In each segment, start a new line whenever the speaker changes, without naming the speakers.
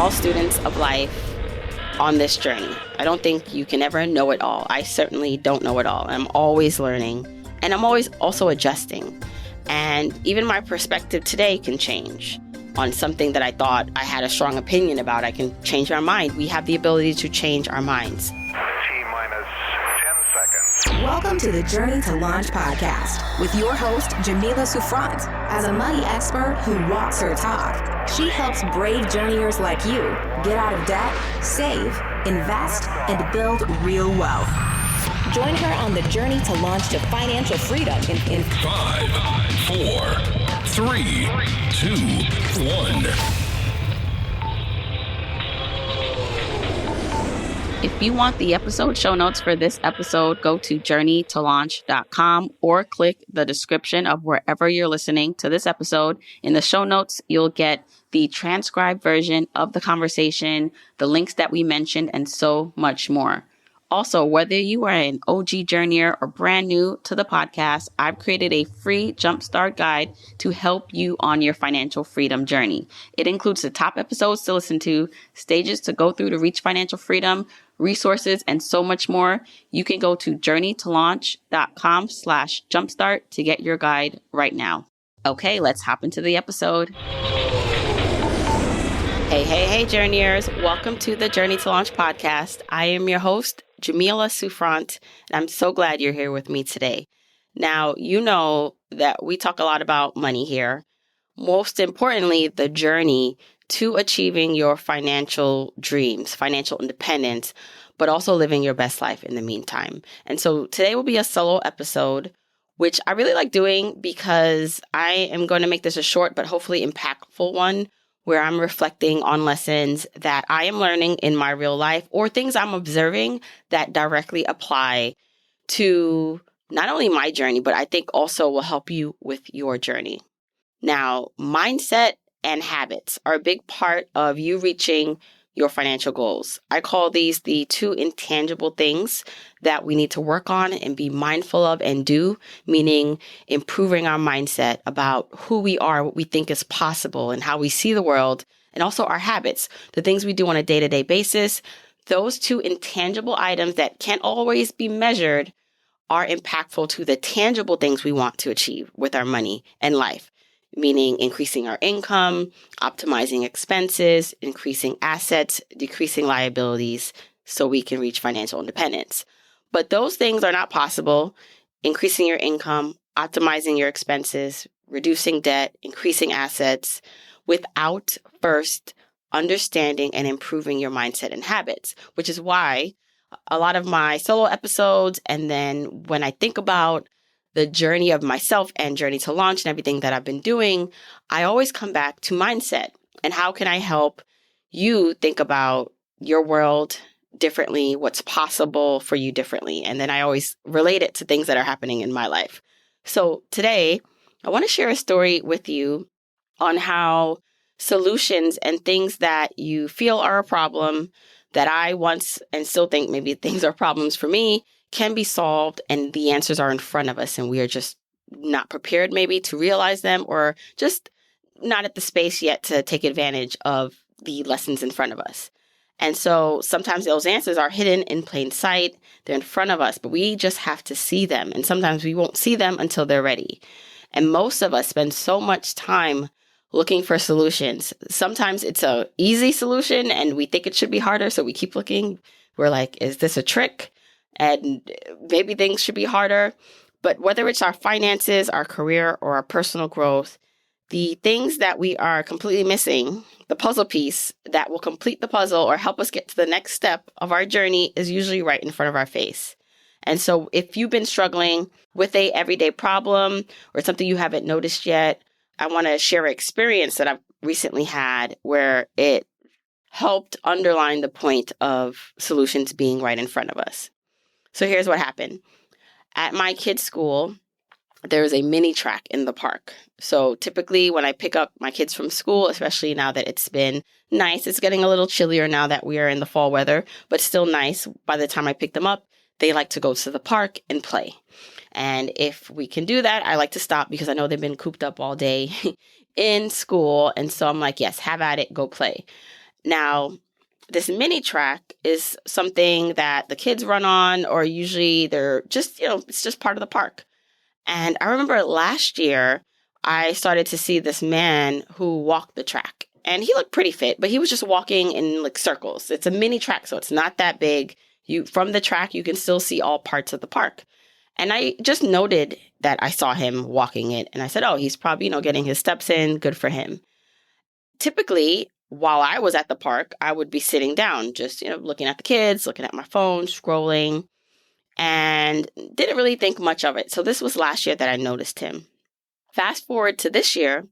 all students of life on this journey. I don't think you can ever know it all. I certainly don't know it all. I'm always learning, and I'm always also adjusting. And even my perspective today can change on something that I thought I had a strong opinion about. I can change my mind. We have the ability to change our minds.
T-minus 10 seconds.
Welcome to the Journey to Launch podcast with your host, Jamila Souffrant. As a money expert who walks her talk, she helps brave journeyers like you get out of debt, save, invest, and build real wealth. Join her on the journey to launch to financial freedom in
5, 4, 3, 2, 1.
If you want the episode show notes for this episode, go to journeytolaunch.com or click the description of wherever you're listening to this episode. In the show notes, you'll get the transcribed version of the conversation, the links that we mentioned, and so much more. Also, whether you are an OG journeyer or brand new to the podcast, I've created a free jumpstart guide to help you on your financial freedom journey. It includes the top episodes to listen to, stages to go through to reach financial freedom, resources, and so much more. You can go to journeytolaunch.com/jumpstart to get your guide right now. Okay, let's hop into the episode. Hey, journeyers. Welcome to the Journey to Launch podcast. I am your host, Jamila Souffrant, and I'm so glad you're here with me today. Now, you know that we talk a lot about money here. Most importantly, the journey to achieving your financial dreams, financial independence, but also living your best life in the meantime. And so today will be a solo episode, which I really like doing because I am going to make this a short but hopefully impactful one, where I'm reflecting on lessons that I am learning in my real life or things I'm observing that directly apply to not only my journey, but I think also will help you with your journey. Now, mindset and habits are a big part of you reaching your financial goals. I call these the 2 intangible things that we need to work on and be mindful of and do, meaning improving our mindset about who we are, what we think is possible, and how we see the world, and also our habits, the things we do on a day-to-day basis. Those 2 intangible items that can't always be measured are impactful to the tangible things we want to achieve with our money and life. Meaning increasing our income, optimizing expenses, increasing assets, decreasing liabilities so we can reach financial independence. But those things are not possible, increasing your income, optimizing your expenses, reducing debt, increasing assets, without first understanding and improving your mindset and habits, which is why a lot of my solo episodes, and then when I think about the journey of myself and Journey to Launch and everything that I've been doing, I always come back to mindset and how can I help you think about your world differently, what's possible for you differently. And then I always relate it to things that are happening in my life. So today, I want to share a story with you on how solutions and things that you feel are a problem that I once and still think maybe things are problems for me can be solved, and the answers are in front of us and we are just not prepared maybe to realize them or just not at the space yet to take advantage of the lessons in front of us. And so sometimes those answers are hidden in plain sight. They're in front of us, but we just have to see them. And sometimes we won't see them until they're ready. And most of us spend so much time looking for solutions. Sometimes it's an easy solution and we think it should be harder, so we keep looking. We're like, is this a trick? And maybe things should be harder. But whether it's our finances, our career, or our personal growth, the things that we are completely missing, the puzzle piece that will complete the puzzle or help us get to the next step of our journey is usually right in front of our face. And so if you've been struggling with a everyday problem or something you haven't noticed yet, I want to share an experience that I've recently had where it helped underline the point of solutions being right in front of us. So here's what happened. At my kids' school, there's a mini track in the park. So typically when I pick up my kids from school, especially now that it's been nice, it's getting a little chillier now that we are in the fall weather, but still nice. By the time I pick them up, they like to go to the park and play. And if we can do that, I like to stop because I know they've been cooped up all day in school. And so I'm like, yes, have at it, go play. Now, this mini track is something that the kids run on, or usually they're just, it's just part of the park. And I remember last year, I started to see this man who walked the track. And he looked pretty fit, but he was just walking in like circles. It's a mini track, so it's not that big. From the track, you can still see all parts of the park. And I just noted that I saw him walking it. And I said, oh, he's probably, getting his steps in. Good for him. Typically, while I was at the park, I would be sitting down, just, looking at the kids, looking at my phone, scrolling, and didn't really think much of it. So this was last year that I noticed him. Fast forward to this year,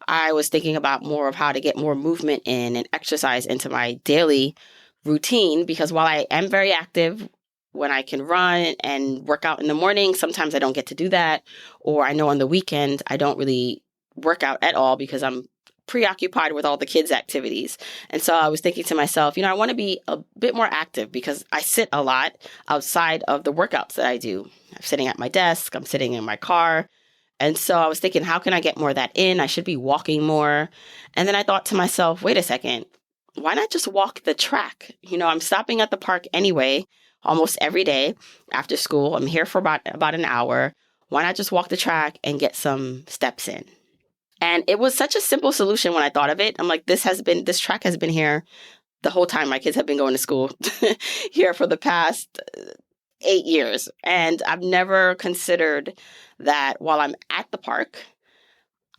I was thinking about more of how to get more movement in and exercise into my daily routine, because while I am very active, when I can run and work out in the morning, sometimes I don't get to do that. Or I know on the weekend, I don't really work out at all because I'm preoccupied with all the kids' activities. And so I was thinking to myself, I want to be a bit more active because I sit a lot outside of the workouts that I do. I'm sitting at my desk, I'm sitting in my car. And so I was thinking, how can I get more of that in? I should be walking more. And then I thought to myself, wait a second, why not just walk the track? I'm stopping at the park anyway, almost every day after school. I'm here for about an hour. Why not just walk the track and get some steps in? And it was such a simple solution when I thought of it. I'm like, this track has been here the whole time my kids have been going to school here for the past 8 years. And I've never considered that while I'm at the park,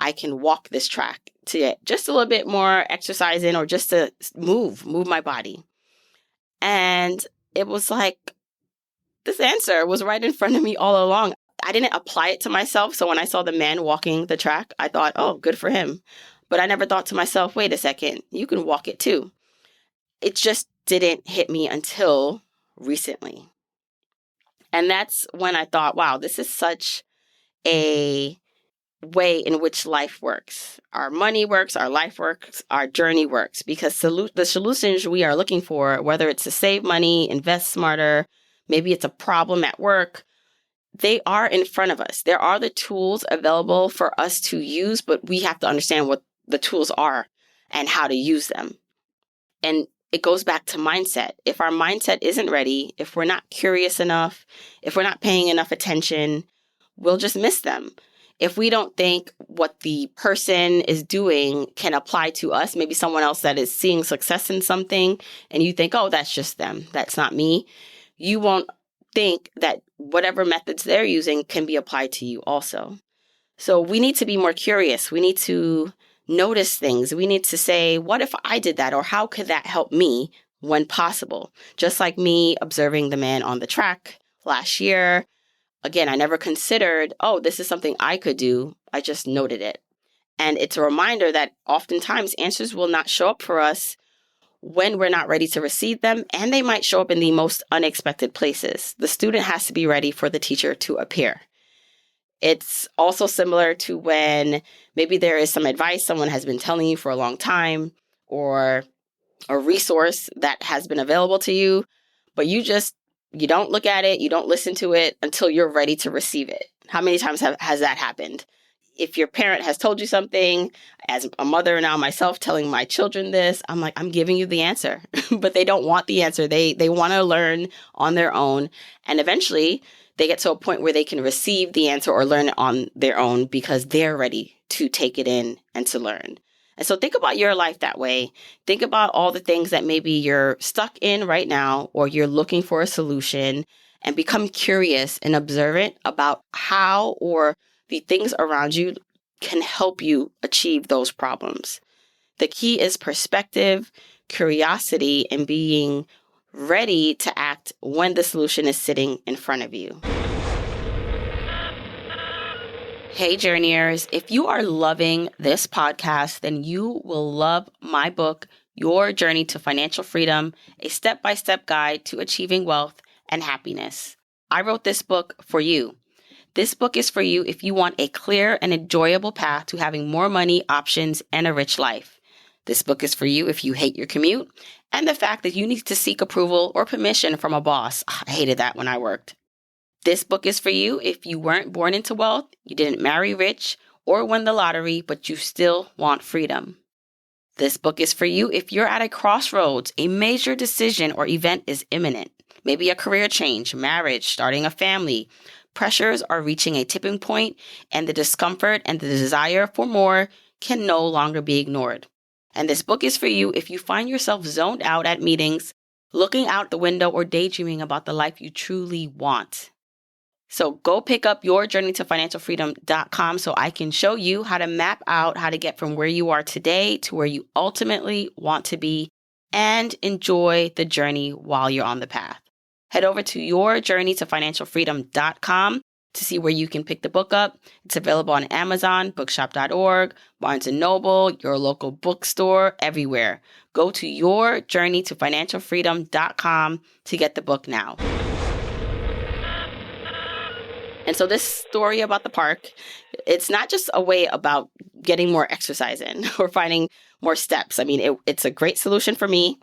I can walk this track to get just a little bit more exercise in, or just to move my body. And it was like, this answer was right in front of me all along. I didn't apply it to myself. So when I saw the man walking the track, I thought, oh, good for him. But I never thought to myself, wait a second, you can walk it too. It just didn't hit me until recently. And that's when I thought, wow, this is such a way in which life works. Our money works, our life works, our journey works, because the solutions we are looking for, whether it's to save money, invest smarter, maybe it's a problem at work, they are in front of us. There are the tools available for us to use, but we have to understand what the tools are and how to use them. And it goes back to mindset. If our mindset isn't ready, if we're not curious enough, if we're not paying enough attention, we'll just miss them. If we don't think what the person is doing can apply to us, maybe someone else that is seeing success in something, and you think, oh, that's just them, that's not me, you won't think that whatever methods they're using can be applied to you also. So we need to be more curious. We need to notice things. We need to say, what if I did that? Or how could that help me when possible? Just like me observing the man on the track last year. Again, I never considered, oh, this is something I could do. I just noted it. And it's a reminder that oftentimes answers will not show up for us when we're not ready to receive them, and they might show up in the most unexpected places. The student has to be ready for the teacher to appear. It's also similar to when maybe there is some advice someone has been telling you for a long time, or a resource that has been available to you, but you don't look at it, you don't listen to it until you're ready to receive it. How many times has that happened? If your parent has told you something, as a mother now myself telling my children this, I'm like, I'm giving you the answer, but they don't want the answer. They want to learn on their own. And eventually they get to a point where they can receive the answer or learn it on their own because they're ready to take it in and to learn. And so think about your life that way. Think about all the things that maybe you're stuck in right now, or you're looking for a solution, and become curious and observant about how or the things around you can help you achieve those problems. The key is perspective, curiosity, and being ready to act when the solution is sitting in front of you. Hey, journeyers, if you are loving this podcast, then you will love my book, Your Journey to Financial Freedom, a step-by-step guide to achieving wealth and happiness. I wrote this book for you. This book is for you if you want a clear and enjoyable path to having more money, options, and a rich life. This book is for you if you hate your commute and the fact that you need to seek approval or permission from a boss. I hated that when I worked. This book is for you if you weren't born into wealth, you didn't marry rich or win the lottery, but you still want freedom. This book is for you if you're at a crossroads, a major decision or event is imminent. Maybe a career change, marriage, starting a family. Pressures are reaching a tipping point, and the discomfort and the desire for more can no longer be ignored. And this book is for you if you find yourself zoned out at meetings, looking out the window or daydreaming about the life you truly want. So go pick up your journeytofinancialfreedom.com so I can show you how to map out how to get from where you are today to where you ultimately want to be and enjoy the journey while you're on the path. Head over to yourjourneytofinancialfreedom.com to see where you can pick the book up. It's available on Amazon, bookshop.org, Barnes & Noble, your local bookstore, everywhere. Go to yourjourneytofinancialfreedom.com to get the book now. And so this story about the park, it's not just a way about getting more exercise in or finding more steps. I mean, it's a great solution for me,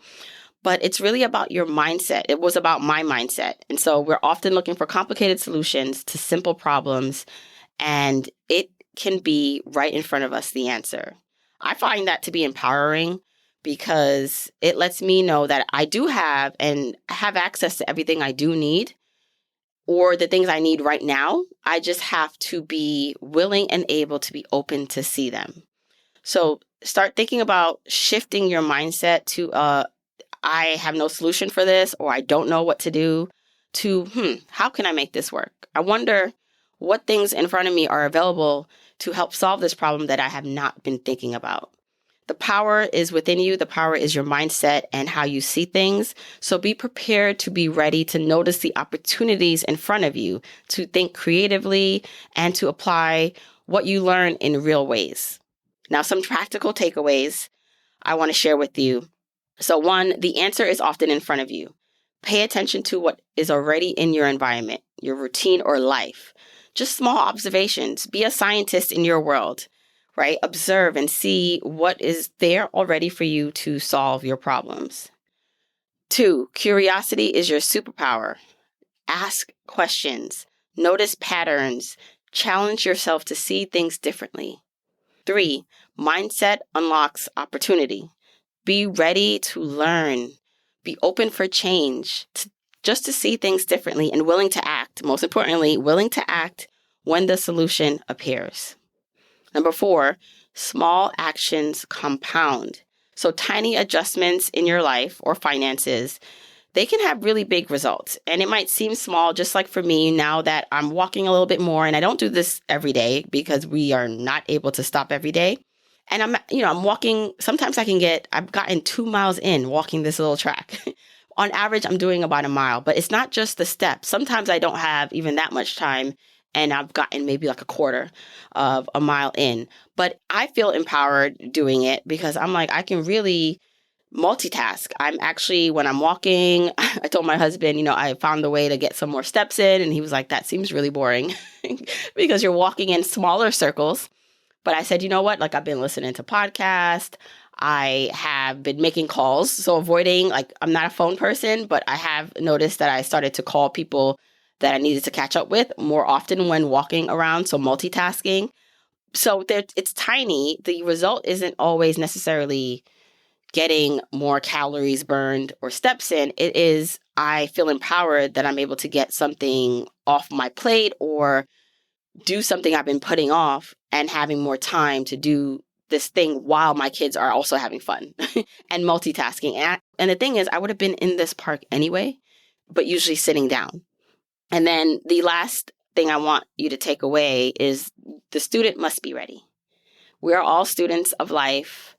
but it's really about your mindset. It was about my mindset. And so we're often looking for complicated solutions to simple problems, and it can be right in front of us, the answer. I find that to be empowering because it lets me know that I do have access to everything I do need, or the things I need right now. I just have to be willing and able to be open to see them. So start thinking about shifting your mindset to I have no solution for this, or I don't know what to do, to how can I make this work? I wonder what things in front of me are available to help solve this problem that I have not been thinking about. The power is within you. The power is your mindset and how you see things. So be prepared to be ready to notice the opportunities in front of you, to think creatively, and to apply what you learn in real ways. Now, some practical takeaways I want to share with you. So one, the answer is often in front of you. Pay attention to what is already in your environment, your routine or life. Just small observations. Be a scientist in your world. Right? Observe and see what is there already for you to solve your problems. 2, curiosity is your superpower. Ask questions, notice patterns, challenge yourself to see things differently. 3, mindset unlocks opportunity. Be ready to learn. Be open for change, just to see things differently and willing to act. Most importantly, willing to act when the solution appears. Number 4, small actions compound. So tiny adjustments in your life or finances, they can have really big results. And it might seem small, just like for me now that I'm walking a little bit more, and I don't do this every day because we are not able to stop every day. And I'm walking, sometimes I've gotten 2 miles in walking this little track. On average, I'm doing about a mile, but it's not just the steps. Sometimes I don't have even that much time, and I've gotten maybe like a quarter of a mile in. But I feel empowered doing it because I'm like, I can really multitask. When I'm walking, I told my husband, I found a way to get some more steps in. And he was like, that seems really boring because you're walking in smaller circles. But I said, you know what? Like, I've been listening to podcasts. I have been making calls. So avoiding, I'm not a phone person, but I have noticed that I started to call people that I needed to catch up with more often when walking around. So multitasking. So it's tiny. The result isn't always necessarily getting more calories burned or steps in. It is, I feel empowered that I'm able to get something off my plate or do something I've been putting off and having more time to do this thing while my kids are also having fun and multitasking. And the thing is, I would have been in this park anyway, but usually sitting down. And then the last thing I want you to take away is the student must be ready. We are all students of life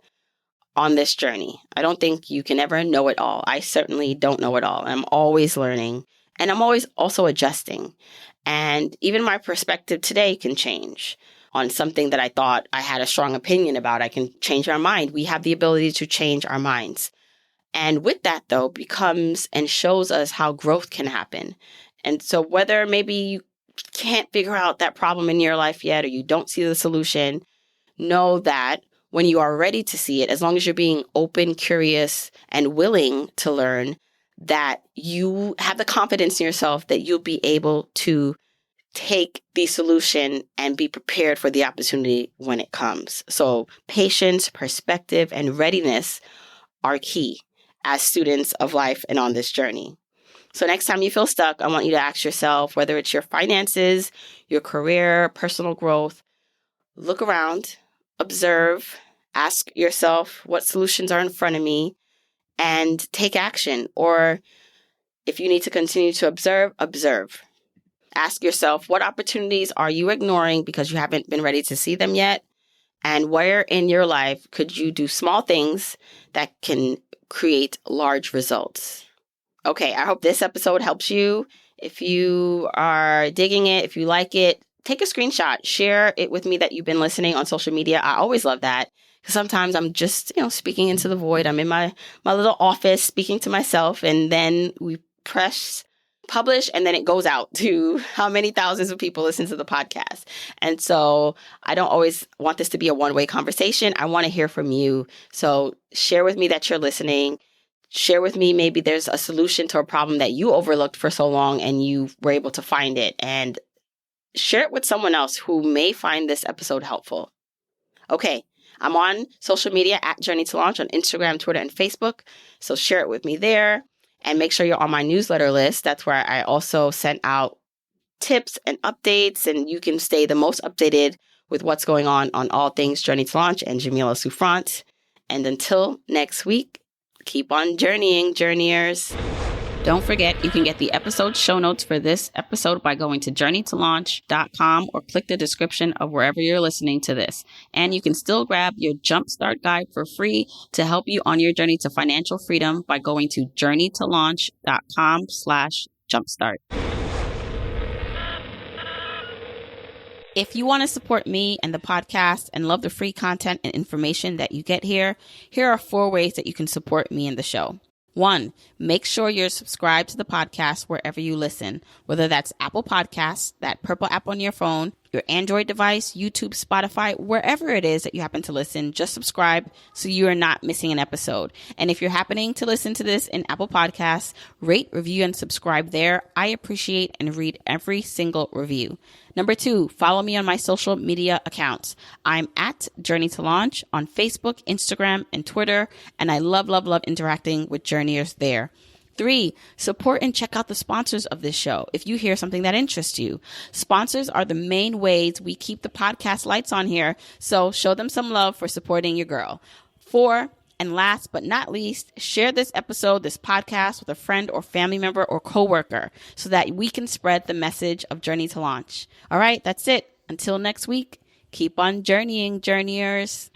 on this journey. I don't think you can ever know it all. I certainly don't know it all. I'm always learning, and I'm always also adjusting. And even my perspective today can change on something that I thought I had a strong opinion about. I can change our mind. We have the ability to change our minds. And with that, though, becomes and shows us how growth can happen. And so whether maybe you can't figure out that problem in your life yet, or you don't see the solution, know that when you are ready to see it, as long as you're being open, curious, and willing to learn, that you have the confidence in yourself that you'll be able to take the solution and be prepared for the opportunity when it comes. So patience, perspective, and readiness are key as students of life and on this journey. So next time you feel stuck, I want you to ask yourself, whether it's your finances, your career, personal growth, look around, observe, ask yourself what solutions are in front of me, and take action. Or if you need to continue to observe, observe. Ask yourself, what opportunities are you ignoring because you haven't been ready to see them yet? And where in your life could you do small things that can create large results? Okay, I hope this episode helps you. If you are digging it, if you like it, take a screenshot, share it with me that you've been listening on social media. I always love that. Because sometimes I'm just, speaking into the void. I'm in my little office speaking to myself, and then we press publish, and then it goes out to how many thousands of people listen to the podcast. And so I don't always want this to be a one-way conversation. I want to hear from you. So share with me that you're listening. Share with me maybe there's a solution to a problem that you overlooked for so long and you were able to find it. And share it with someone else who may find this episode helpful. Okay, I'm on social media at Journey to Launch on Instagram, Twitter, and Facebook. So share it with me there. And make sure you're on my newsletter list. That's where I also send out tips and updates, and you can stay the most updated with what's going on all things Journey to Launch and Jamila Souffrant. And until next week, keep on journeying, journeyers. Don't forget, you can get the episode show notes for this episode by going to journeytolaunch.com or click the description of wherever you're listening to this. And you can still grab your Jumpstart Guide for free to help you on your journey to financial freedom by going to journeytolaunch.com/jumpstart. If you want to support me and the podcast and love the free content and information that you get here are 4 ways that you can support me and the show. 1, make sure you're subscribed to the podcast wherever you listen, whether that's Apple Podcasts, that purple app on your phone, your Android device, YouTube, Spotify, wherever it is that you happen to listen, just subscribe so you are not missing an episode. And if you're happening to listen to this in Apple Podcasts, rate, review, and subscribe there. I appreciate and read every single review. Number 2, follow me on my social media accounts. I'm at Journey to Launch on Facebook, Instagram, and Twitter, and I love, love, love interacting with journeyers there. 3, support and check out the sponsors of this show if you hear something that interests you. Sponsors are the main ways we keep the podcast lights on here, so show them some love for supporting your girl. 4, and last but not least, share this episode, this podcast with a friend or family member or coworker so that we can spread the message of Journey to Launch. All right, that's it. Until next week, keep on journeying, journeyers.